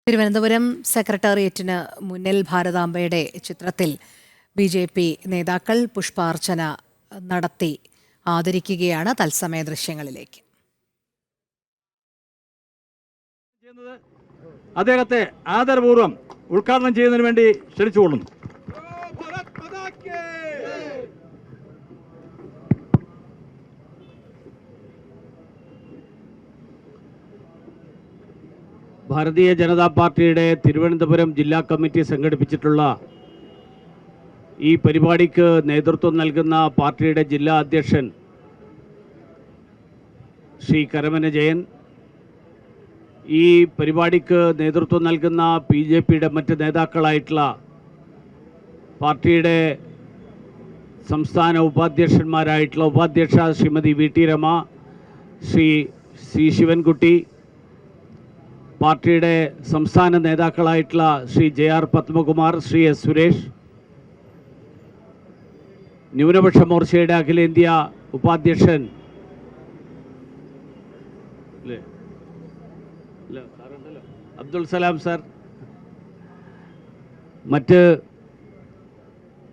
തിരുവനന്തപുരം സെക്രട്ടേറിയറ്റിന് മുന്നിൽ ഭാരതാംബയുടെ ചിത്രത്തിൽ BJP നേതാക്കൾ പുഷ്പാർച്ചന നടത്തി ആദരിക്കുകയാണ്. തത്സമയ ദൃശ്യങ്ങളിലേക്ക് അദ്ദേഹത്തെ ആദരപൂർവ്വം ഉദ്ഘാടനം ചെയ്യുന്നതിന് വേണ്ടി ക്ഷണിച്ചുകൊള്ളുന്നു. ഭാരതീയ ജനതാ പാർട്ടിയുടെ തിരുവനന്തപുരം ജില്ലാ കമ്മിറ്റി സംഘടിപ്പിച്ചിട്ടുള്ള ഈ പരിപാടിക്ക് നേതൃത്വം നൽകുന്ന പാർട്ടിയുടെ ജില്ലാ അധ്യക്ഷൻ ശ്രീ കരമന ജയൻ, ഈ പരിപാടിക്ക് നേതൃത്വം നൽകുന്ന BJPയുടെ മറ്റ് നേതാക്കളായിട്ടുള്ള പാർട്ടിയുടെ സംസ്ഥാന ഉപാധ്യക്ഷന്മാരായിട്ടുള്ള ഉപാധ്യക്ഷ ശ്രീമതി VT രമ, ശ്രീ C ശിവൻകുട്ടി, പാർട്ടിയുടെ സംസ്ഥാന നേതാക്കളായിട്ടുള്ള ശ്രീ JR പത്മകുമാർ, ശ്രീ S സുരേഷ്, ന്യൂനപക്ഷ മോർച്ചയുടെ അഖിലേന്ത്യാ ഉപാധ്യക്ഷൻ അബ്ദുൽ സലാം സർ, മറ്റ്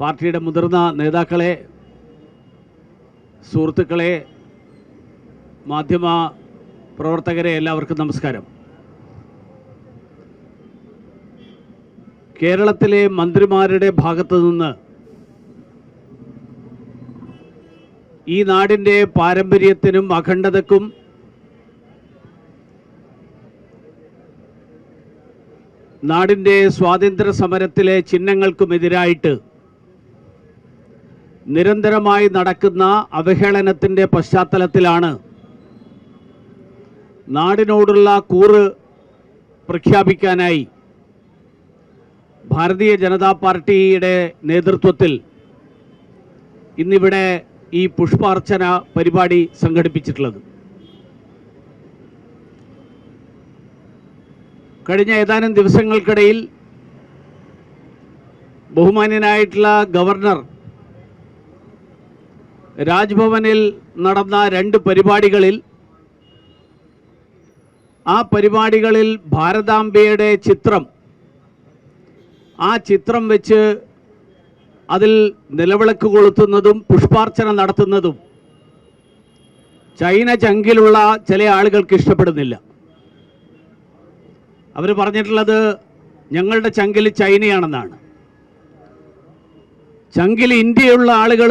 പാർട്ടിയുടെ മുതിർന്ന നേതാക്കളെ, സുഹൃത്തുക്കളെ, മാധ്യമ പ്രവർത്തകരെ, എല്ലാവർക്കും നമസ്കാരം. കേരളത്തിലെ മന്ത്രിമാരുടെ ഭാഗത്തു നിന്ന് ഈ നാടിൻ്റെ പാരമ്പര്യത്തിനും അഖണ്ഡതയ്ക്കും നാടിൻ്റെ സ്വാതന്ത്ര്യ സമരത്തിലെ ചിഹ്നങ്ങൾക്കുമെതിരായിട്ട് നിരന്തരമായി നടക്കുന്ന അവഹേളനത്തിൻ്റെ പശ്ചാത്തലത്തിലാണ് നാടിനോടുള്ള കൂറ് പ്രഖ്യാപിക്കാനായി ഭാരതീയ ജനതാ പാർട്ടിയുടെ നേതൃത്വത്തിൽ ഇന്നിവിടെ ഈ പുഷ്പാർച്ചന പരിപാടി സംഘടിപ്പിച്ചിട്ടുള്ളത്. കഴിഞ്ഞ ഏതാനും ദിവസങ്ങൾക്കിടയിൽ ബഹുമാന്യനായിട്ടുള്ള ഗവർണർ രാജ്ഭവനിൽ നടന്ന 2 പരിപാടികളിൽ ആ പരിപാടികളിൽ ഭാരതാംബയുടെ ചിത്രം, ആ ചിത്രം വെച്ച് അതിൽ നിലവിളക്ക് കൊളുത്തുന്നതും പുഷ്പാർച്ചന നടത്തുന്നതും ചൈന ചങ്കിലുള്ള ചില ആളുകൾക്ക് ഇഷ്ടപ്പെടുന്നില്ല. അവർ പറഞ്ഞിട്ടുള്ളത് ഞങ്ങളുടെ ചങ്കിൽ ചൈനയാണെന്നാണ്. ചങ്കിൽ ഇന്ത്യയുള്ള ആളുകൾ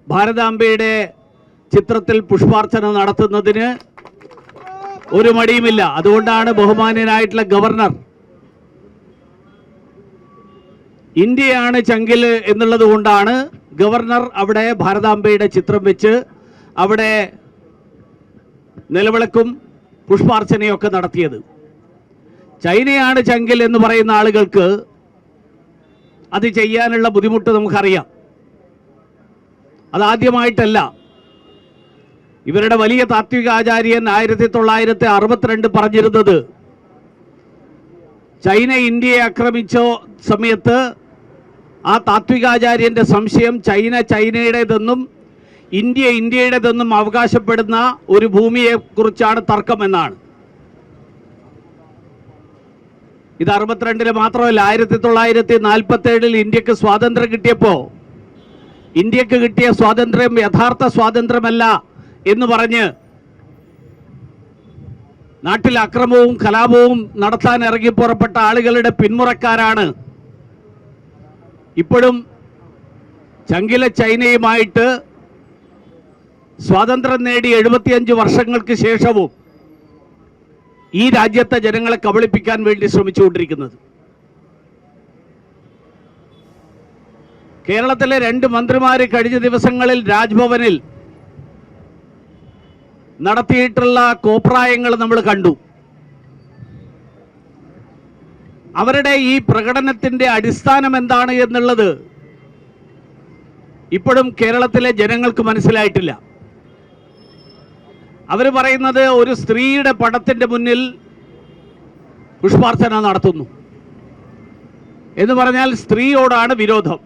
ഭാരതാംബയുടെ ചിത്രത്തിൽ പുഷ്പാർച്ചന നടത്തുന്നതിന് ഒരു മടിയുമില്ല. അതുകൊണ്ടാണ് ബഹുമാന്യനായിട്ടുള്ള ഗവർണർ ഇന്ത്യയാണ് ചങ്കിൽ എന്നുള്ളത് കൊണ്ടാണ് ഗവർണർ അവിടെ ഭാരതാംബയുടെ ചിത്രം വെച്ച് അവിടെ നിലവിളക്കും പുഷ്പാർച്ചനയൊക്കെ നടത്തിയത്. ചൈനയാണ് ചങ്കിൽ എന്ന് പറയുന്ന ആളുകൾക്ക് അത് ചെയ്യാനുള്ള ബുദ്ധിമുട്ട് നമുക്കറിയാം. അതാദ്യമായിട്ടല്ല. ഇവരുടെ വലിയ താത്വികാചാര്യൻ 1962 പറഞ്ഞിരുന്നത് ചൈന ഇന്ത്യയെ ആക്രമിച്ച സമയത്ത് ആ താത്വികാചാര്യൻ്റെ സംശയം ചൈന ചൈനയുടേതെന്നും ഇന്ത്യ ഇന്ത്യയുടേതെന്നും അവകാശപ്പെടുന്ന ഒരു ഭൂമിയെക്കുറിച്ചാണ് തർക്കമെന്നാണ്. ഇത് 62 മാത്രമല്ല, 1947 ഇന്ത്യക്ക് സ്വാതന്ത്ര്യം കിട്ടിയപ്പോൾ ഇന്ത്യക്ക് കിട്ടിയ സ്വാതന്ത്ര്യം യഥാർത്ഥ സ്വാതന്ത്ര്യമല്ല എന്ന് പറഞ്ഞ് നാട്ടിൽ അക്രമവും കലാപവും നടത്താൻ ഇറങ്ങി പുറപ്പെട്ട ആളുകളുടെ പിന്മുറക്കാരാണ് ഇപ്പോഴും ചങ്കില ചൈനയുമായിട്ട് സ്വാതന്ത്ര്യം നേടി 75 വർഷങ്ങൾക്ക് ശേഷവും ഈ രാജ്യത്തെ ജനങ്ങളെ കബളിപ്പിക്കാൻ വേണ്ടി ശ്രമിച്ചുകൊണ്ടിരിക്കുന്നത്. കേരളത്തിലെ 2 മന്ത്രിമാർ കഴിഞ്ഞ ദിവസങ്ങളിൽ രാജ്ഭവനിൽ നടത്തിയിട്ടുള്ള കോപ്രായങ്ങൾ നമ്മൾ കണ്ടു. അവരുടെ ഈ പ്രകടനത്തിൻ്റെ അടിസ്ഥാനം എന്താണ് എന്നുള്ളത് ഇപ്പോഴും കേരളത്തിലെ ജനങ്ങൾക്ക് മനസ്സിലായിട്ടില്ല. അവർ പറയുന്നത് ഒരു സ്ത്രീയുടെ പടത്തിൻ്റെ മുന്നിൽ പുഷ്പാർച്ചന നടത്തുന്നു എന്ന് പറഞ്ഞാൽ സ്ത്രീയോടാണ് വിരോധം.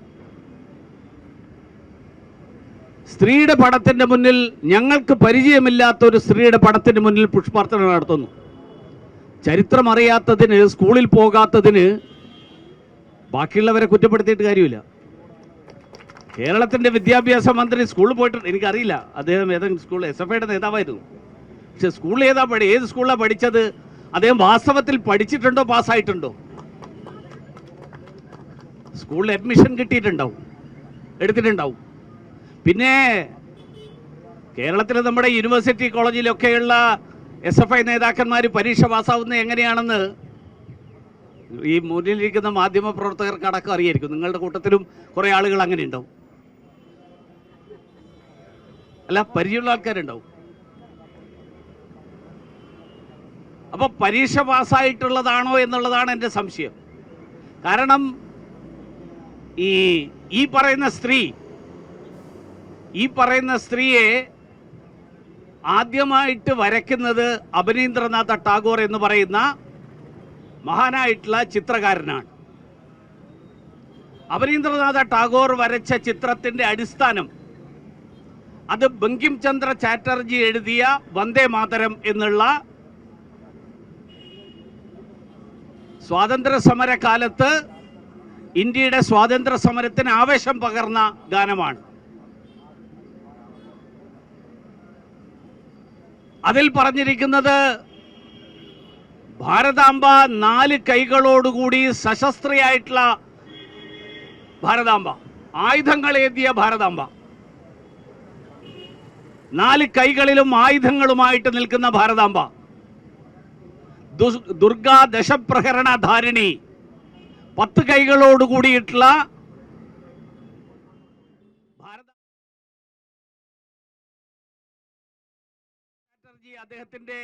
സ്ത്രീയുടെ പടത്തിൻ്റെ മുന്നിൽ, ഞങ്ങൾക്ക് പരിചയമില്ലാത്ത ഒരു സ്ത്രീയുടെ പടത്തിന് മുന്നിൽ പുഷ്പാർച്ചന നടത്തുന്നു. ചരിത്രം അറിയാത്തതിന്, സ്കൂളിൽ പോകാത്തതിന് ബാക്കിയുള്ളവരെ കുറ്റപ്പെടുത്തിയിട്ട് കാര്യമില്ല. കേരളത്തിൻ്റെ വിദ്യാഭ്യാസ മന്ത്രി സ്കൂളിൽ പോയിട്ടുണ്ട്, എനിക്കറിയില്ല അദ്ദേഹം ഏതെങ്കിലും സ്കൂളിൽ SFIയുടെ നേതാവായിരുന്നു. പക്ഷെ സ്കൂളിൽ ഏത് സ്കൂളിലാണ് പഠിച്ചത്? അദ്ദേഹം വാസ്തവത്തിൽ പഠിച്ചിട്ടുണ്ടോ, പാസ്സായിട്ടുണ്ടോ? സ്കൂളിൽ അഡ്മിഷൻ കിട്ടിയിട്ടുണ്ടാവും, എടുത്തിട്ടുണ്ടാവും. പിന്നെ കേരളത്തിൽ നമ്മുടെ യൂണിവേഴ്സിറ്റി കോളേജിലൊക്കെയുള്ള SFI നേതാക്കന്മാർ പരീക്ഷ പാസ്സാവുന്നത് എങ്ങനെയാണെന്ന് ഈ മുന്നിലിരിക്കുന്ന മാധ്യമ പ്രവർത്തകർക്ക് അടക്കം അറിയായിരിക്കും. നിങ്ങളുടെ കൂട്ടത്തിലും കുറേ ആളുകൾ അങ്ങനെ ഉണ്ടാവും, അല്ല പരിചയമുള്ള ആൾക്കാരുണ്ടാവും. അപ്പോൾ പരീക്ഷ പാസ്സായിട്ടുള്ളതാണോ എന്നുള്ളതാണ് എൻ്റെ സംശയം. കാരണം ഈ പറയുന്ന സ്ത്രീയെ ആദ്യമായിട്ട് വരയ്ക്കുന്നത് അബനീന്ദ്രനാഥ ടാഗോർ എന്ന് പറയുന്ന മഹാനായിട്ടുള്ള ചിത്രകാരനാണ്. അബനീന്ദ്രനാഥ ടാഗോർ വരച്ച ചിത്രത്തിന്റെ അടിസ്ഥാനം അത് ബങ്കിം ചന്ദ്ര ചാറ്റർജി എഴുതിയ വന്ദേ മാതരം എന്നുള്ള സ്വാതന്ത്ര്യ സമര കാലത്ത് ഇന്ത്യയുടെ സ്വാതന്ത്ര്യ സമരത്തിന് ആവേശം പകർന്ന ഗാനമാണ്. അതിൽ പറഞ്ഞിരിക്കുന്നത് ഭാരതാംബ 4 കൈകളോടുകൂടി സശസ്ത്രയായിട്ടുള്ള ഭാരതാംബ, ആയുധങ്ങളേന്തിയ ഭാരതാംബ, 4 കൈകളിലും ആയുധങ്ങളുമായിട്ട് നിൽക്കുന്ന ഭാരതാംബ, ദുർഗാ ദശപ്രഹരണ ധാരിണി, 10 കൈകളോടുകൂടിയിട്ടുള്ള അദ്ദേഹത്തിന്റെ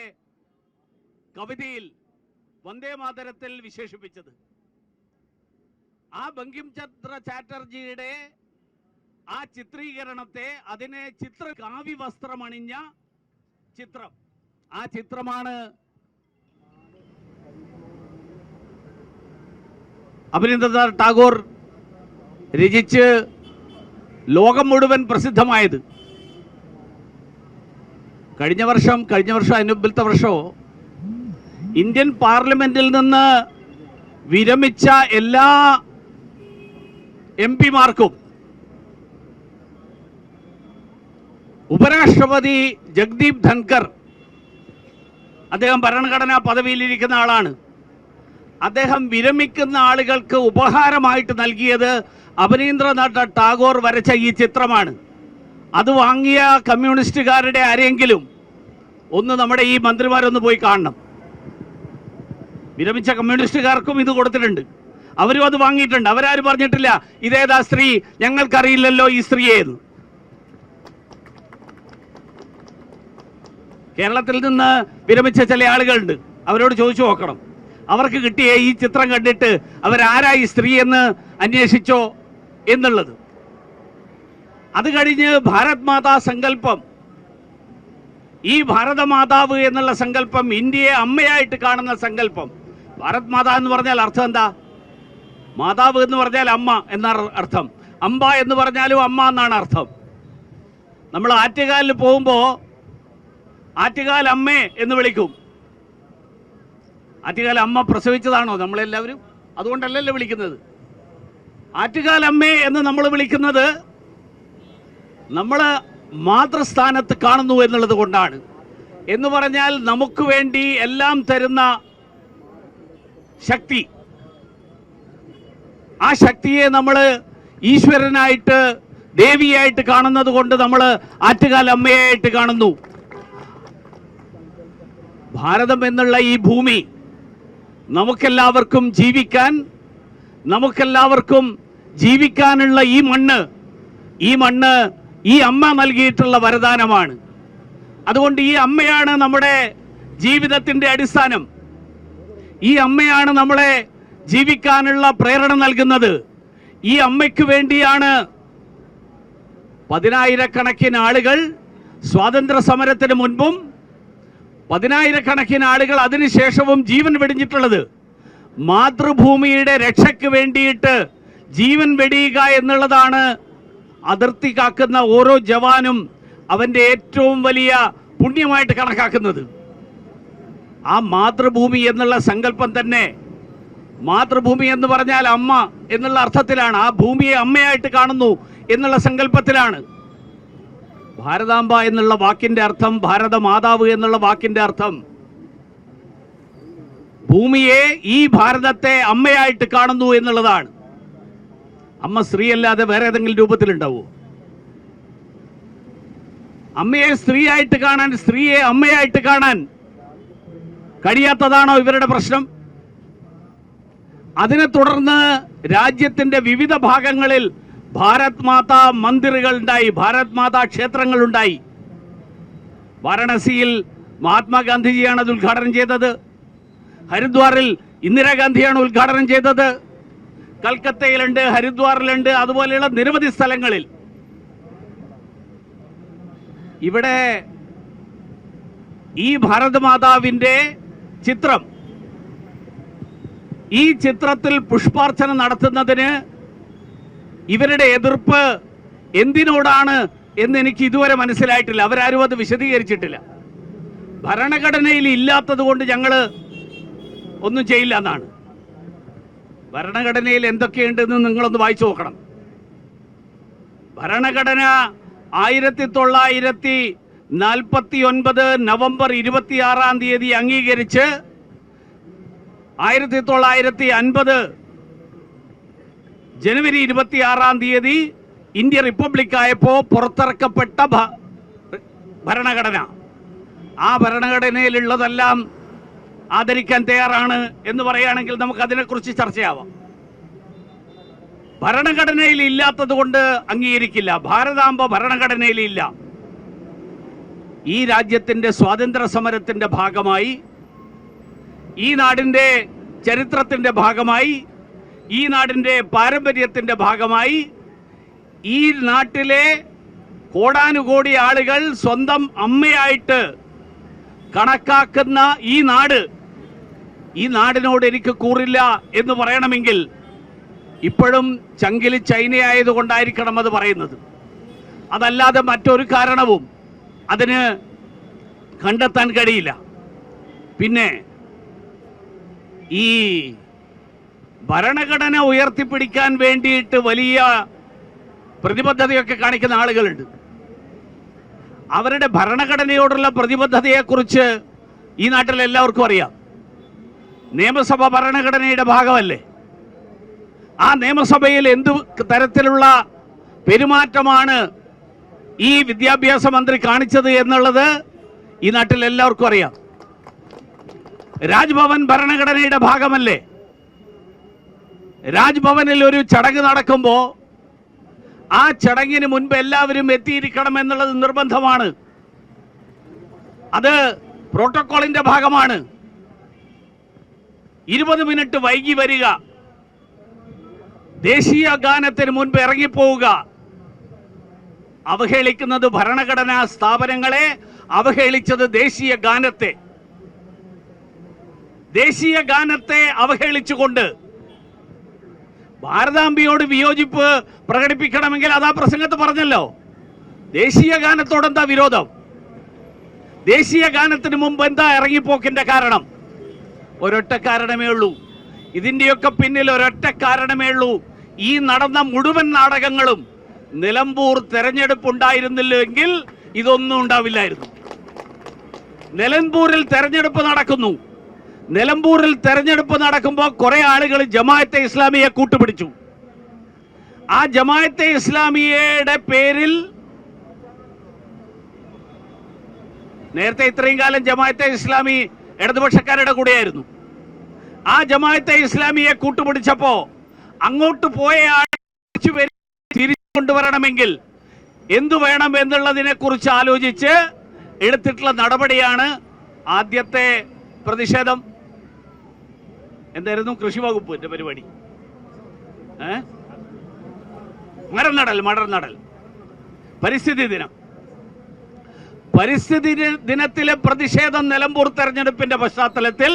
കവിതയിൽ വന്ദേ മാതരത്തിൽ വിശേഷിപ്പിച്ചത്. ആ ബങ്കിം ചന്ദ്ര ചാറ്റർജിയുടെ ആ ചിത്രീകരണത്തെ, അതിനെ കാവി വസ്ത്രമണിഞ്ഞ ചിത്രം, ആ ചിത്രമാണ് അബനീന്ദ്രനാഥ് ടാഗോർ രചിച്ച് ലോകം മുഴുവൻ പ്രസിദ്ധമായത്. കഴിഞ്ഞ വർഷം അതിനുമുമ്പത്തെ വർഷമോ ഇന്ത്യൻ പാർലമെന്റിൽ നിന്ന് വിരമിച്ച എല്ലാ MP-മാർക്കും ഉപരാഷ്ട്രപതി ജഗ്ദീപ് ധൻകർ, അദ്ദേഹം ഭരണഘടനാ പദവിയിലിരിക്കുന്ന ആളാണ്, അദ്ദേഹം വിരമിക്കുന്ന ആളുകൾക്ക് ഉപഹാരമായിട്ട് നൽകിയത് അബനീന്ദ്രനാഥ് ടാഗോർ വരച്ച ഈ ചിത്രമാണ്. അത് വാങ്ങിയ കമ്മ്യൂണിസ്റ്റുകാരുടെ ആരെങ്കിലും ഒന്ന് നമ്മുടെ ഈ മന്ത്രിമാരൊന്ന് പോയി കാണണം. വിരമിച്ച കമ്മ്യൂണിസ്റ്റുകാർക്കും ഇത് കൊടുത്തിട്ടുണ്ട്, അവരും അത് വാങ്ങിയിട്ടുണ്ട്. അവരാരും പറഞ്ഞിട്ടില്ല ഇതേതാ സ്ത്രീ, ഞങ്ങൾക്കറിയില്ലല്ലോ ഈ സ്ത്രീയെ എന്ന്. കേരളത്തിൽ നിന്ന് വിരമിച്ച ചില ആളുകളുണ്ട്, അവരോട് ചോദിച്ചു നോക്കണം. അവർക്ക് കിട്ടിയ ഈ ചിത്രം കണ്ടിട്ട് അവരാരാ ഈ സ്ത്രീ എന്ന് അന്വേഷിച്ചോ എന്നുള്ളത്. അത് കഴിഞ്ഞ് ഭാരത് മാതാ സങ്കല്പം, ഈ ഭാരതമാതാവ് എന്നുള്ള സങ്കല്പം, ഇന്ത്യയെ അമ്മയായിട്ട് കാണുന്ന സങ്കല്പം. ഭാരത് മാതാ എന്ന് പറഞ്ഞാൽ അർത്ഥം എന്താ? മാതാവ് എന്ന് പറഞ്ഞാൽ അമ്മ എന്നാണ് അർത്ഥം. അമ്പ എന്ന് പറഞ്ഞാലും അമ്മ എന്നാണ് അർത്ഥം. നമ്മൾ ആറ്റുകാലിൽ പോകുമ്പോൾ ആറ്റുകാൽ അമ്മേ എന്ന് വിളിക്കും. ആറ്റുകാൽ അമ്മ പ്രസവിച്ചതാണോ നമ്മളെല്ലാവരും? അതുകൊണ്ടല്ലല്ലോ വിളിക്കുന്നത്. ആറ്റുകാൽ അമ്മേ എന്ന് നമ്മൾ വിളിക്കുന്നത് നമ്മൾ മാതൃസ്ഥാനത്ത് കാണുന്നു എന്നുള്ളത് കൊണ്ടാണ്. എന്ന് പറഞ്ഞാൽ നമുക്ക് വേണ്ടി എല്ലാം തരുന്ന ശക്തി, ആ ശക്തിയെ നമ്മൾ ഈശ്വരനായിട്ട്, ദേവിയായിട്ട് കാണുന്നത് കൊണ്ട് നമ്മൾ ആറ്റുകാൽ അമ്മയായിട്ട് കാണുന്നു. ഭാരതം എന്നുള്ള ഈ ഭൂമി നമുക്കെല്ലാവർക്കും ജീവിക്കാനുള്ള ഈ മണ്ണ് ഈ അമ്മ നൽകിയിട്ടുള്ള വരദാനമാണ്. അതുകൊണ്ട് ഈ അമ്മയാണ് നമ്മുടെ ജീവിതത്തിന്റെ അടിസ്ഥാനം. ഈ അമ്മയാണ് നമ്മളെ ജീവിക്കാനുള്ള പ്രേരണ നൽകുന്നത്. ഈ അമ്മയ്ക്ക് വേണ്ടിയാണ് 10,000-കണക്കിന് ആളുകൾ സ്വാതന്ത്ര്യ സമരത്തിന് മുൻപും 10,000-കണക്കിന് ആളുകൾ അതിനുശേഷവും ജീവൻ വെടിഞ്ഞിട്ടുള്ളത്. മാതൃഭൂമിയുടെ രക്ഷയ്ക്ക് വേണ്ടിയിട്ട് ജീവൻ വെടിയുക എന്നുള്ളതാണ് അതിർത്തി കാക്കുന്ന ഓരോ ജവാനും അവൻ്റെ ഏറ്റവും വലിയ പുണ്യമായിട്ട് കണക്കാക്കുന്നത്. ആ മാതൃഭൂമി എന്നുള്ള സങ്കല്പം തന്നെ, മാതൃഭൂമി എന്ന് പറഞ്ഞാൽ അമ്മ എന്നുള്ള അർത്ഥത്തിലാണ്. ആ ഭൂമിയെ അമ്മയായിട്ട് കാണുന്നു എന്നുള്ള സങ്കല്പത്തിലാണ്. ഭാരതാംബ എന്നുള്ള വാക്കിന്റെ അർത്ഥം, ഭാരതമാതാവ് എന്നുള്ള വാക്കിന്റെ അർത്ഥം ഭൂമിയെ, ഈ ഭാരതത്തെ അമ്മയായിട്ട് കാണുന്നു എന്നുള്ളതാണ്. അമ്മ സ്ത്രീ അല്ലാതെ വേറെ ഏതെങ്കിലും രൂപത്തിലുണ്ടാവോ? അമ്മയെ സ്ത്രീയായിട്ട് കാണാൻ, സ്ത്രീയെ അമ്മയായിട്ട് കാണാൻ കഴിയാത്തതാണോ ഇവരുടെ പ്രശ്നം? അതിനെ തുടർന്ന് രാജ്യത്തിന്റെ വിവിധ ഭാഗങ്ങളിൽ ഭാരത് മാതാ മന്ദിറുകൾ ഉണ്ടായി, ഭാരത് മാതാ ക്ഷേത്രങ്ങൾ ഉണ്ടായി. വാരണസിയിൽ മഹാത്മാഗാന്ധിജിയാണ് അത് ഉദ്ഘാടനം ചെയ്തത്. ഹരിദ്വാറിൽ ഇന്ദിരാഗാന്ധിയാണ് ഉദ്ഘാടനം ചെയ്തത്. കൽക്കത്തയിലുണ്ട്, ഹരിദ്വാറിലുണ്ട്, അതുപോലെയുള്ള നിരവധി സ്ഥലങ്ങളിൽ. ഇവിടെ ഈ ഭാരത് മാതാവിന്റെ ചിത്രം, ഈ ചിത്രത്തിൽ പുഷ്പാർച്ചന നടത്തുന്നതിന് ഇവരുടെ എതിർപ്പ് എന്തിനോടാണ് എന്ന് എനിക്ക് ഇതുവരെ മനസ്സിലായിട്ടില്ല. അവരാരും അത് വിശദീകരിച്ചിട്ടില്ല. ഭരണഘടനയിൽ ഇല്ലാത്തത് കൊണ്ട് ഞങ്ങള് ഒന്നും ചെയ്യില്ല എന്നാണ്. ഭരണഘടനയിൽ എന്തൊക്കെയുണ്ടെന്ന് നിങ്ങളൊന്ന് വായിച്ചു നോക്കണം. ഭരണഘടന 1949 നവംബർ 26 അംഗീകരിച്ച് 1950 ജനുവരി 26 ഇന്ത്യ റിപ്പബ്ലിക് ആയപ്പോ പുറത്തിറക്കപ്പെട്ട ഭരണഘടന. ആ ഭരണഘടനയിലുള്ളതെല്ലാം ആദരിക്കാൻ തയ്യാറാണ് എന്ന് പറയുകയാണെങ്കിൽ നമുക്ക് അതിനെക്കുറിച്ച് ചർച്ചയാവാം. ഭരണഘടനയിൽ ഇല്ലാത്തത് കൊണ്ട് അംഗീകരിക്കില്ല. ഭാരതാംബ ഭരണഘടനയിൽ ഇല്ല. ഈ രാജ്യത്തിന്റെ സ്വാതന്ത്ര്യ സമരത്തിന്റെ ഭാഗമായി, ഈ നാടിന്റെ ചരിത്രത്തിന്റെ ഭാഗമായി, ഈ നാടിന്റെ പാരമ്പര്യത്തിന്റെ ഭാഗമായി, ഈ നാട്ടിലെ കോടാനുകോടി ആളുകൾ സ്വന്തം അമ്മയായിട്ട് കണക്കാക്കുന്ന ഈ നാട്, ഈ നാടിനോട് എനിക്ക് കൂറില്ല എന്ന് പറയണമെങ്കിൽ ഇപ്പോഴും ചങ്കിൽ ചൈനയായതുകൊണ്ടായിരിക്കണം അത് പറയുന്നത്. അതല്ലാതെ മറ്റൊരു കാരണവും അതിന് കണ്ടെത്താൻ കഴിയില്ല. പിന്നെ ഈ ഭരണഘടന ഉയർത്തിപ്പിടിക്കാൻ വേണ്ടിയിട്ട് വലിയ പ്രതിബദ്ധതയൊക്കെ കാണിക്കുന്ന ആളുകളുണ്ട്. അവരുടെ ഭരണഘടനയോടുള്ള പ്രതിബദ്ധതയെക്കുറിച്ച് ഈ നാട്ടിൽ എല്ലാവർക്കും അറിയാം. നിയമസഭ ഭരണഘടനയുടെ ഭാഗമല്ലേ? ആ നിയമസഭയിൽ എന്തു തരത്തിലുള്ള പെരുമാറ്റമാണ് ഈ വിദ്യാഭ്യാസ മന്ത്രി കാണിച്ചത് എന്നുള്ളത് ഈ നാട്ടിൽ എല്ലാവർക്കും അറിയാം. രാജ്ഭവൻ ഭരണഘടനയുടെ ഭാഗമല്ലേ? രാജ്ഭവനിൽ ഒരു ചടങ്ങ് നടക്കുമ്പോൾ ആ ചടങ്ങിന് മുൻപ് എല്ലാവരും എത്തിയിരിക്കണം എന്നുള്ളത് നിർബന്ധമാണ്. അത് പ്രോട്ടോകോളിന്റെ ഭാഗമാണ്. 20 മിനിറ്റ് വൈകി വരിക, ദേശീയ ഗാനത്തിന് മുൻപ് ഇറങ്ങിപ്പോവുക, അവഹേളിക്കുന്നത് ഭരണഘടനാ സ്ഥാപനങ്ങളെ, അവഹേളിച്ചത് ദേശീയ ഗാനത്തെ. ദേശീയ ഗാനത്തെ അവഹേളിച്ചുകൊണ്ട് ഭാരതാംബയോട് വിയോജിപ്പ് പ്രകടിപ്പിക്കണമെങ്കിൽ അതാ പ്രസംഗത്ത് പറഞ്ഞല്ലോ. ദേശീയ ഗാനത്തോട് എന്താ വിരോധം? ദേശീയ ഗാനത്തിന് മുമ്പ് എന്താ ഇറങ്ങിപ്പോക്കിന്റെ കാരണം? ഒരൊറ്റ കാരണമേ ഉള്ളൂ. ഇതിന്റെയൊക്കെ പിന്നിൽ ഒരൊറ്റ കാരണമേ ഉള്ളൂ. ഈ നടന്ന മുഴുവൻ നാടകങ്ങളും നിലമ്പൂർ തെരഞ്ഞെടുപ്പ് ഉണ്ടായിരുന്നില്ലെങ്കിൽ ഇതൊന്നും ഉണ്ടാവില്ലായിരുന്നു. നിലമ്പൂരിൽ തെരഞ്ഞെടുപ്പ് നടക്കുന്നു. നിലമ്പൂരിൽ തെരഞ്ഞെടുപ്പ് നടക്കുമ്പോൾ കുറെ ആളുകൾ ജമാഅത്തെ ഇസ്ലാമിയെ കൂട്ടുപിടിച്ചു. ആ ജമാഅത്തെ ഇസ്ലാമിയുടെ പേരിൽ നേരത്തെ ഇത്രയും കാലം ജമാഅത്തെ ഇസ്ലാമി ഇടതുപക്ഷക്കാരുടെ കൂടെയായിരുന്നു. ആ ജമാഅത്തെ ഇസ്ലാമിയെ കൂട്ടുപിടിച്ചപ്പോ അങ്ങോട്ട് പോയ ആൾ തിരിച്ചു കൊണ്ടുവരണമെങ്കിൽ എന്തു വേണം എന്നുള്ളതിനെ കുറിച്ച് ആലോചിച്ച് എടുത്തിട്ടുള്ള നടപടിയാണ് ആദ്യത്തെ പ്രതിഷേധം. എന്തായിരുന്നു കൃഷി വകുപ്പിന്റെ പരിപാടി? മരം നടൽ പരിസ്ഥിതി ദിനം. പരിസ്ഥിതി ദിനത്തിലെ പ്രതിഷേധം നിലമ്പൂർ തെരഞ്ഞെടുപ്പിന്റെ പശ്ചാത്തലത്തിൽ,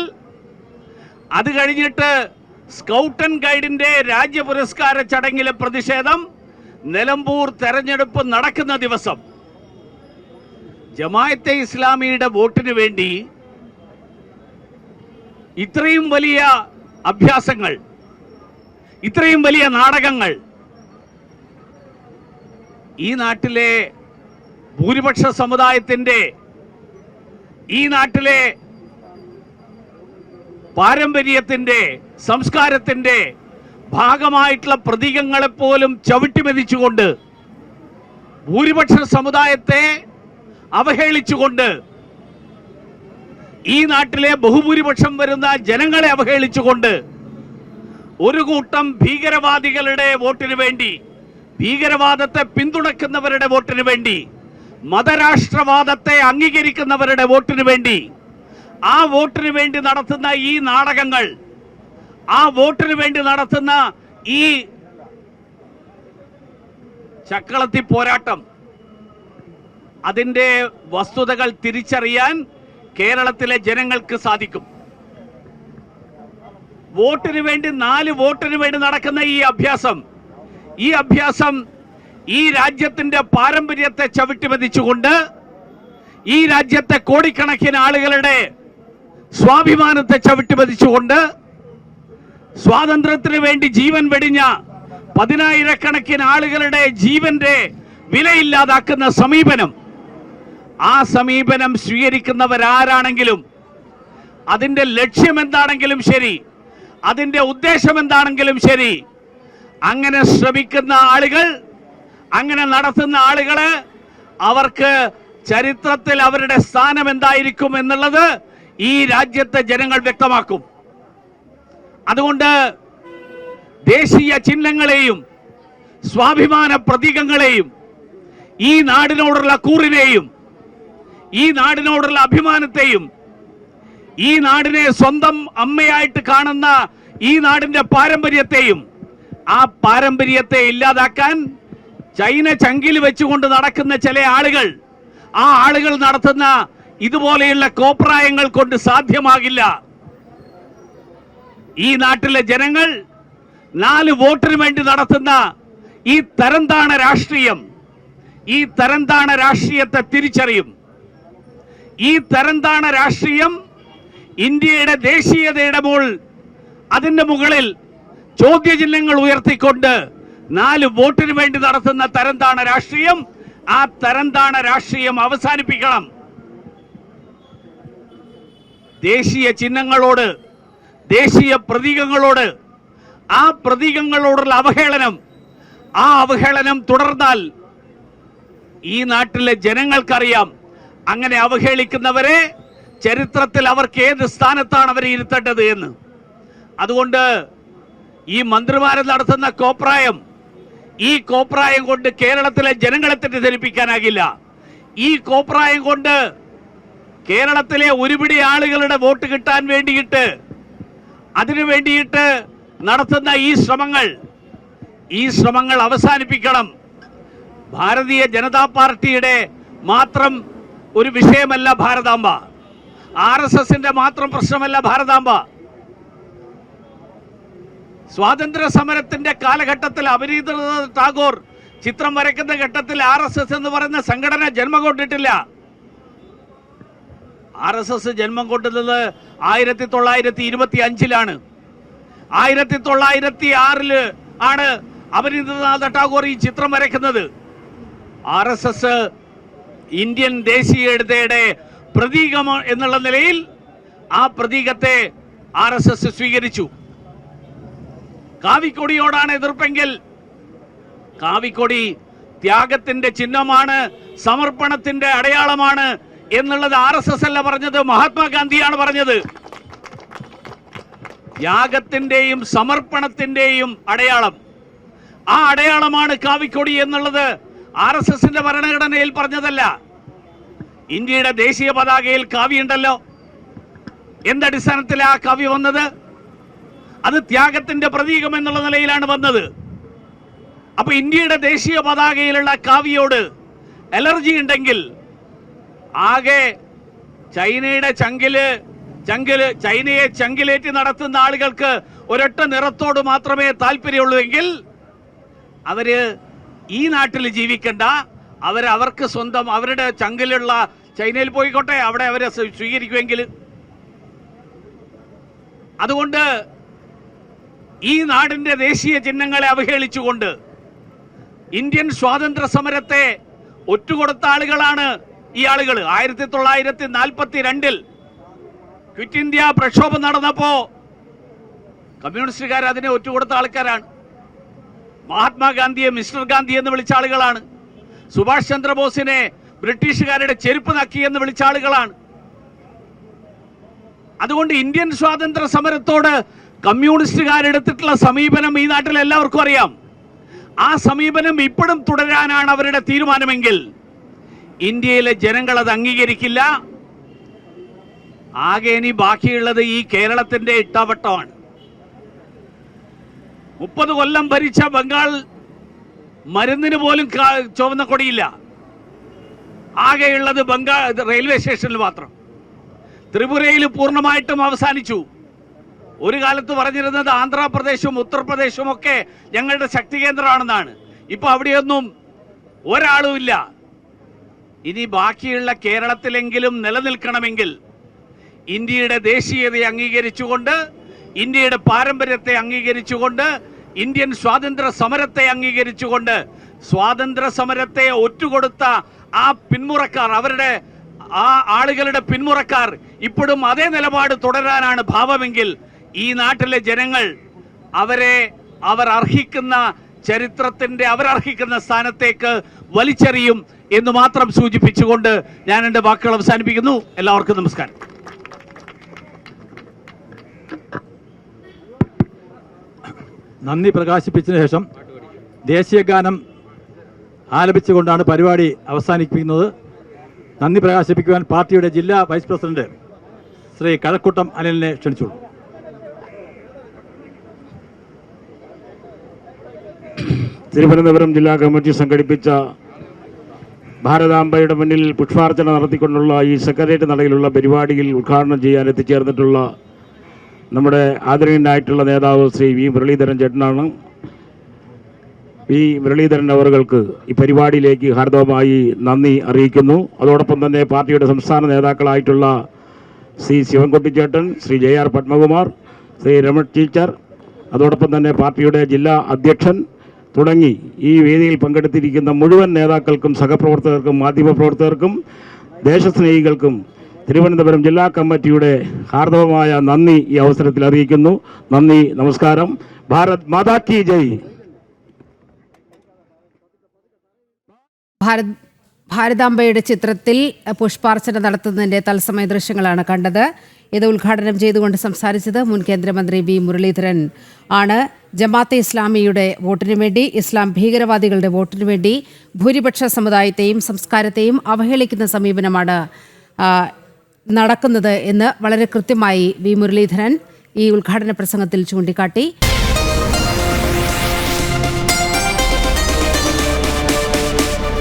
അത് കഴിഞ്ഞിട്ട് സ്കൗട്ട് ആൻഡ് ഗൈഡിന്റെ രാജ്യ പുരസ്കാര ചടങ്ങിലെ പ്രതിഷേധം നിലമ്പൂർ തെരഞ്ഞെടുപ്പ് നടക്കുന്ന ദിവസം. ജമാഅത്തെ ഇസ്ലാമിയുടെ വോട്ടിന് വേണ്ടി ഇത്രയും വലിയ അഭ്യാസങ്ങൾ, ഇത്രയും വലിയ നാടകങ്ങൾ ഈ നാട്ടിലെ ഭൂരിപക്ഷ സമുദായത്തിന്റെ, ഈ നാട്ടിലെ പാരമ്പര്യത്തിന്റെ, സംസ്കാരത്തിന്റെ ഭാഗമായിട്ടുള്ള പ്രതീകങ്ങളെപ്പോലും ചവിട്ടിമെതിച്ചുകൊണ്ട്, ഭൂരിപക്ഷ സമുദായത്തെ അവഹേളിച്ചുകൊണ്ട്, ഈ നാട്ടിലെ ബഹുഭൂരിപക്ഷം വരുന്ന ജനങ്ങളെ അവഹേളിച്ചുകൊണ്ട് ഒരു കൂട്ടം ഭീകരവാദികളുടെ വോട്ടിന് വേണ്ടി, ഭീകരവാദത്തെ പിന്തുണയ്ക്കുന്നവരുടെ വോട്ടിന് വേണ്ടി, മതരാഷ്ട്രവാദത്തെ അംഗീകരിക്കുന്നവരുടെ വോട്ടിന് വേണ്ടി, ആ വോട്ടിന് വേണ്ടി നടത്തുന്ന ഈ നാടകങ്ങൾ, ആ വോട്ടിന് വേണ്ടി നടത്തുന്ന ഈ ചക്കളത്തി പോരാട്ടം, അതിന്റെ വസ്തുതകൾ തിരിച്ചറിയാൻ കേരളത്തിലെ ജനങ്ങൾക്ക് സാധിക്കും. വോട്ടിന് വേണ്ടി, 4 വോട്ടിന് വേണ്ടി നടക്കുന്ന ഈ അഭ്യാസം ഈ രാജ്യത്തിന്റെ പാരമ്പര്യത്തെ ചവിട്ടിമെതിച്ചുകൊണ്ട്, ഈ രാജ്യത്തെ കോടിക്കണക്കിന് ആളുകളുടെ സ്വാഭിമാനത്തെ ചവിട്ടിമെതിച്ചുകൊണ്ട്, സ്വാതന്ത്ര്യത്തിന് വേണ്ടി ജീവൻ വെടിഞ്ഞ 10,000-കണക്കിന് ആളുകളുടെ ജീവന്റെ വിലയില്ലാതാക്കുന്ന സമീപനം, ആ സമീപനം സ്വീകരിക്കുന്നവരാരാണെങ്കിലും, അതിന്റെ ലക്ഷ്യം എന്താണെങ്കിലും ശരി, അതിന്റെ ഉദ്ദേശം എന്താണെങ്കിലും ശരി, അങ്ങനെ ശ്രമിക്കുന്ന ആളുകൾ, അങ്ങനെ നടത്തുന്ന ആളുകള്, അവർക്ക് ചരിത്രത്തിൽ അവരുടെ സ്ഥാനം എന്തായിരിക്കും എന്നുള്ളത് ഈ രാജ്യത്തെ ജനങ്ങൾ വ്യക്തമാക്കും. അതുകൊണ്ട് ദേശീയ ചിഹ്നങ്ങളെയും സ്വാഭിമാന പ്രതീകങ്ങളെയും, ഈ നാടിനോടുള്ള കൂറിനെയും, ഈ നാടിനോടുള്ള അഭിമാനത്തെയും, ഈ നാടിനെ സ്വന്തം അമ്മയായിട്ട് കാണുന്ന ഈ നാടിന്റെ പാരമ്പര്യത്തെയും, ആ പാരമ്പര്യത്തെ ഇല്ലാതാക്കാൻ ചൈന ചങ്കിൽ വെച്ചുകൊണ്ട് നടക്കുന്ന ചില ആളുകൾ, ആ ആളുകൾ നടത്തുന്ന ഇതുപോലെയുള്ള കോപ്രായങ്ങൾ കൊണ്ട് സാധ്യമാകില്ല. ഈ നാട്ടിലെ ജനങ്ങൾ 4 വോട്ടിന് വേണ്ടി നടത്തുന്ന ഈ തരംതാണ രാഷ്ട്രീയം, ഈ തരംതാണ രാഷ്ട്രീയത്തെ തിരിച്ചറിയും. ഈ തരംതാണ രാഷ്ട്രീയം ഇന്ത്യയുടെ ദേശീയതയുടെ അതിന്റെ മുകളിൽ ചോദ്യചിഹ്നങ്ങൾ ഉയർത്തിക്കൊണ്ട് 4 വോട്ടിന് വേണ്ടി നടത്തുന്ന തരംതാണ രാഷ്ട്രീയം, ആ തരംതാണ രാഷ്ട്രീയം അവസാനിപ്പിക്കണം. ദേശീയ ചിഹ്നങ്ങളോട്, ദേശീയ പ്രതീകങ്ങളോട്, ആ പ്രതീകങ്ങളോടുള്ള അവഹേളനം, ആ അവഹേളനം തുടർന്നാൽ ഈ നാട്ടിലെ ജനങ്ങൾക്കറിയാം അങ്ങനെ അവഹേളിക്കുന്നവരെ ചരിത്രത്തിൽ അവർക്ക് ഏത് സ്ഥാനത്താണ് അവരെ ഇരുത്തേണ്ടത് എന്ന്. അതുകൊണ്ട് ഈ മന്ത്രിമാരെ നടത്തുന്ന കോപ്രായം, ഈ കോപ്രായം കൊണ്ട് കേരളത്തിലെ ജനങ്ങളെ തെറ്റിദ്ധരിപ്പിക്കാനാകില്ല. ഈ കോപ്രായം കൊണ്ട് കേരളത്തിലെ ഒരുപിടി ആളുകളുടെ വോട്ട് കിട്ടാൻ വേണ്ടിയിട്ട്, അതിനു വേണ്ടിയിട്ട് നടത്തുന്ന ഈ ശ്രമങ്ങൾ അവസാനിപ്പിക്കണം. ഭാരതീയ ജനതാ പാർട്ടിയുടെ മാത്രം ഒരു വിഷയമല്ല ഭാരതാംബ, RSSന്റെ മാത്രം പ്രശ്നമല്ല ഭാരതാംബ. സ്വാതന്ത്ര്യ സമരത്തിന്റെ കാലഘട്ടത്തിൽ അവനീന്ദ്രനാഥ് ടാഗോർ ചിത്രം വരയ്ക്കുന്ന ഘട്ടത്തിൽ RSS എന്ന് പറയുന്ന സംഘടന ജന്മം കൊണ്ടിട്ടില്ല. RSS ജന്മം കൊണ്ടുന്നത് 1925-ലാണ്. 1906 ആണ് അവനീന്ദ്രനാഥ് ടാഗോർ ഈ ചിത്രം വരയ്ക്കുന്നത്. RSS ഇന്ത്യൻ ദേശീയതയുടെ പ്രതീകം എന്നുള്ള നിലയിൽ ആ പ്രതീകത്തെ RSS സ്വീകരിച്ചു. കാവിക്കൊടിയോടാണ് എതിർപ്പെങ്കിൽ, കാവിക്കൊടി ത്യാഗത്തിന്റെ ചിഹ്നമാണ്, സമർപ്പണത്തിന്റെ അടയാളമാണ് എന്നുള്ളത് RSS അല്ല പറഞ്ഞത്, മഹാത്മാഗാന്ധിയാണ് പറഞ്ഞത്. ത്യാഗത്തിന്റെയും സമർപ്പണത്തിന്റെയും അടയാളം, ആ അടയാളമാണ് കാവിക്കൊടി എന്നുള്ളത് RSSന്റെ ഭരണഘടനയിൽ പറഞ്ഞതല്ല. ഇന്ത്യയുടെ ദേശീയ പതാകയിൽ കാവി ഉണ്ടല്ലോ. എന്തടിസ്ഥാനത്തിലാണ് ആ കാവ്യ വന്നത്? അത് ത്യാഗത്തിന്റെ പ്രതീകം എന്നുള്ള നിലയിലാണ് വന്നത്. അപ്പൊ ഇന്ത്യയുടെ ദേശീയ പതാകയിലുള്ള കാവ്യയോട് അലർജി ഉണ്ടെങ്കിൽ, ആകെ ചൈനയുടെ ചൈനയെ ചങ്കിലേറ്റി നടത്തുന്ന ആളുകൾക്ക് ഒരൊറ്റ നിറത്തോട് മാത്രമേ താല്പര്യമുള്ളൂ എങ്കിൽ അവര് ഈ നാട്ടിൽ ജീവിക്കണ്ട, അവർക്ക് സ്വന്തം അവരുടെ ചങ്കിലുള്ള ചൈനയിൽ പോയിക്കോട്ടെ, അവിടെ അവരെ സ്വീകരിക്കുമെങ്കിൽ. അതുകൊണ്ട് ഈ നാടിന്റെ ദേശീയ ചിഹ്നങ്ങളെ അവഹേളിച്ചുകൊണ്ട് ഇന്ത്യൻ സ്വാതന്ത്ര്യ സമരത്തെ ഒറ്റുകൊടുത്ത ആളുകളാണ് ഈ ആളുകൾ. 1942 ക്വിറ്റ് ഇന്ത്യ പ്രക്ഷോഭം നടന്നപ്പോ കമ്മ്യൂണിസ്റ്റുകാർ അതിനെ ഒറ്റുകൊടുത്ത ആൾക്കാരാണ്. മഹാത്മാഗാന്ധിയെ മിസ്റ്റർ ഗാന്ധി എന്ന് വിളിച്ച ആളുകളാണ്. സുഭാഷ് ചന്ദ്രബോസിനെ ബ്രിട്ടീഷുകാരുടെ ചെരുപ്പ് നക്കി എന്ന് വിളിച്ച ആളുകളാണ്. അതുകൊണ്ട് ഇന്ത്യൻ സ്വാതന്ത്ര്യ സമരത്തോട് കമ്മ്യൂണിസ്റ്റുകാരെടുത്തിട്ടുള്ള സമീപനം ഈ നാട്ടിൽ എല്ലാവർക്കും അറിയാം. ആ സമീപനം ഇപ്പോഴും തുടരാനാണ് അവരുടെ തീരുമാനമെങ്കിൽ ഇന്ത്യയിലെ ജനങ്ങൾ അത് അംഗീകരിക്കില്ല. ആകെ ഇനി ബാക്കിയുള്ളത് ഈ കേരളത്തിന്റെ ഇട്ടാവട്ടമാണ്. 30 കൊല്ലം ഭരിച്ച ബംഗാൾ മരുന്നിന് പോലും ചുവന്ന കൊടിയില്ല. ആകെയുള്ളത് ബംഗാൾ റെയിൽവേ സ്റ്റേഷനിൽ മാത്രം. ത്രിപുരയിൽ പൂർണ്ണമായിട്ടും അവസാനിച്ചു. ഒരു കാലത്ത് പറഞ്ഞിരുന്നത് ആന്ധ്രാപ്രദേശും ഉത്തർപ്രദേശും ഒക്കെ ഞങ്ങളുടെ ശക്തി കേന്ദ്രമാണെന്നാണ്. ഇപ്പൊ അവിടെയൊന്നും ഒരാളുമില്ല. ഇനി ബാക്കിയുള്ള കേരളത്തിലെങ്കിലും നിലനിൽക്കണമെങ്കിൽ ഇന്ത്യയുടെ ദേശീയതയെ അംഗീകരിച്ചുകൊണ്ട്, ഇന്ത്യയുടെ പാരമ്പര്യത്തെ അംഗീകരിച്ചുകൊണ്ട്, ഇന്ത്യൻ സ്വാതന്ത്ര്യ സമരത്തെ അംഗീകരിച്ചുകൊണ്ട്, സ്വാതന്ത്ര്യ സമരത്തെ ഒറ്റുകൊടുത്ത ആ പിന്മുറക്കാർ, അവരുടെ ആ ആളുകളുടെ പിന്മുറക്കാർ ഇപ്പോഴും അതേ നിലപാട് തുടരാനാണ് ഭാവമെങ്കിൽ ഈ നാട്ടിലെ ജനങ്ങൾ അവർ അർഹിക്കുന്ന ചരിത്രത്തിന്റെ അവരർഹിക്കുന്ന സ്ഥാനത്തേക്ക് വലിച്ചെറിയും എന്ന് മാത്രം സൂചിപ്പിച്ചുകൊണ്ട് ഞാൻ എൻ്റെ വാക്കുകൾ അവസാനിപ്പിക്കുന്നു. എല്ലാവർക്കും നമസ്കാരം. നന്ദി പ്രകാശിപ്പിച്ചതിന് ശേഷം ദേശീയ ഗാനം ആലപിച്ചുകൊണ്ടാണ് പരിപാടി അവസാനിപ്പിക്കുന്നത്. നന്ദി പ്രകാശിപ്പിക്കുവാൻ പാർട്ടിയുടെ ജില്ലാ വൈസ് പ്രസിഡന്റ് ശ്രീ കഴക്കൂട്ടം അനിലിനെ ക്ഷണിച്ചോളൂ. തിരുവനന്തപുരം ജില്ലാ കമ്മിറ്റി സംഘടിപ്പിച്ച ഭാരതാംബയുടെ മുന്നിൽ പുഷ്പാർച്ചന നടത്തിക്കൊണ്ടുള്ള ഈ സെക്രട്ടേറിയറ്റ് നടയിലുള്ള പരിപാടിയിൽ ഉദ്ഘാടനം ചെയ്യാൻ എത്തിച്ചേർന്നിട്ടുള്ള നമ്മുടെ ആദരണീയനായിട്ടുള്ള നേതാവ് ശ്രീ വി മുരളീധരൻ ചേട്ടനാണ്. വി മുരളീധരൻ അവർക്ക് ഈ പരിപാടിയിലേക്ക് ഹാർദവമായി നന്ദി അറിയിക്കുന്നു. അതോടൊപ്പം തന്നെ പാർട്ടിയുടെ സംസ്ഥാന നേതാക്കളായിട്ടുള്ള ശ്രീ ശിവൻകുട്ടി ചേട്ടൻ, ശ്രീ JR പത്മകുമാർ, ശ്രീ രമൺ ടീച്ചർ, അതോടൊപ്പം തന്നെ പാർട്ടിയുടെ ജില്ലാ അധ്യക്ഷൻ തുടങ്ങി ഈ വേദിയിൽ പങ്കെടുത്തിരിക്കുന്ന മുഴുവൻ നേതാക്കൾക്കും സഹപ്രവർത്തകർക്കും മാധ്യമപ്രവർത്തകർക്കും ദേശസ്നേഹികൾക്കും തിരുവനന്തപുരം ജില്ലാ കമ്മിറ്റിയുടെ ഹാർദവമായ നന്ദി ഈ അവസരത്തിൽ അറിയിക്കുന്നു. നന്ദി, നമസ്കാരം. ഭാരത് മാതാ കി ജയ്. ഭാരതാംബയുടെ ചിത്രത്തിൽ പുഷ്പാർച്ചന നടത്തുന്നതിൻ്റെ തത്സമയ ദൃശ്യങ്ങളാണ് കണ്ടത്. ഇത് ഉദ്ഘാടനം ചെയ്തുകൊണ്ട് സംസാരിച്ചത് മുൻ കേന്ദ്രമന്ത്രി വി മുരളീധരൻ ആണ്. ജമാഅത്തെ ഇസ്ലാമിയുടെ വോട്ടിനു വേണ്ടി, ഇസ്ലാം ഭീകരവാദികളുടെ വോട്ടിനു വേണ്ടി ഭൂരിപക്ഷ സമുദായത്തെയും സംസ്കാരത്തെയും അവഹേളിക്കുന്ന സമീപനമാണ് നടക്കുന്നത് എന്ന് വളരെ കൃത്യമായി വി മുരളീധരൻ ഈ ഉദ്ഘാടന പ്രസംഗത്തിൽ ചൂണ്ടിക്കാട്ടി.